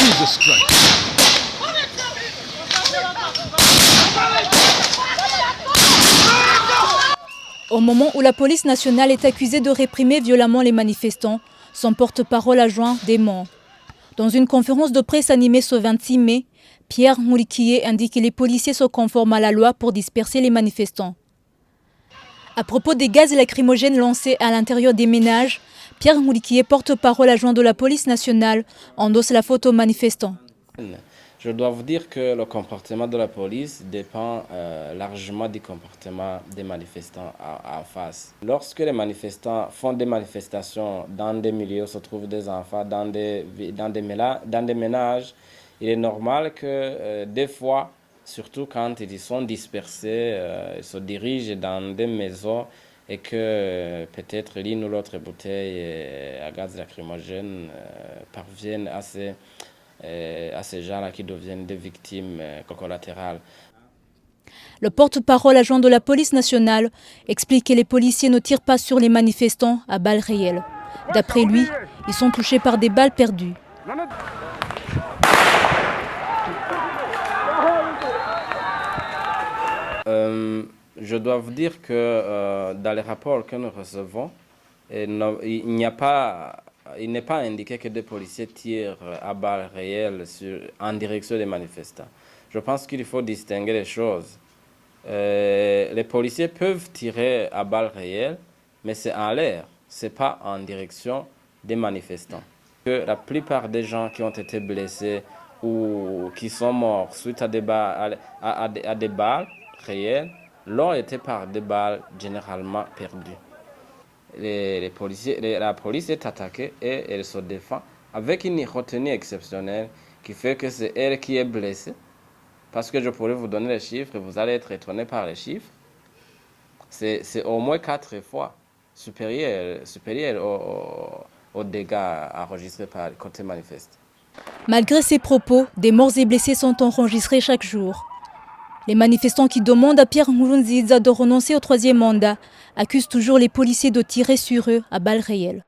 Jesus Christ. Au moment où la police nationale est accusée de réprimer violemment les manifestants, son porte-parole adjoint dément. Dans une conférence de presse animée ce 26 mai, Pierre Nkurikiye indique que les policiers se conforment à la loi pour disperser les manifestants. À propos des gaz lacrymogènes lancés à l'intérieur des ménages, Pierre Nkurikiye, porte-parole adjoint de la police nationale, endosse la faute aux manifestants. Je dois vous dire que le comportement de la police dépend largement du comportement des manifestants en face. Lorsque les manifestants font des manifestations dans des milieux où se trouvent des enfants, dans des ménages, il est normal que des fois, surtout quand ils sont dispersés, ils se dirigent dans des maisons et que peut-être l'une ou l'autre bouteille à gaz lacrymogène parviennent à ces gens-là qui deviennent des victimes collatérales. Le porte-parole adjoint de la police nationale explique que les policiers ne tirent pas sur les manifestants à balles réelles. D'après lui, ils sont touchés par des balles perdues. Je dois vous dire que dans les rapports que nous recevons, il n'est pas indiqué que des policiers tirent à balles réelles en direction des manifestants. Je pense qu'il faut distinguer les choses. Les policiers peuvent tirer à balles réelles, mais c'est en l'air, ce n'est pas en direction des manifestants. Que la plupart des gens qui ont été blessés ou qui sont morts suite à des balles réelles l'ont été par des balles généralement perdues. La police est attaquée et elle se défend avec une retenue exceptionnelle qui fait que c'est elle qui est blessée. Parce que je pourrais vous donner les chiffres et vous allez être étonné par les chiffres. C'est au moins 4 fois supérieur aux dégâts enregistrés par le côté manifeste. Malgré ces propos, des morts et blessés sont enregistrés chaque jour. Les manifestants qui demandent à Pierre Nkurunziza de renoncer au 3e mandat accusent toujours les policiers de tirer sur eux à balles réelles.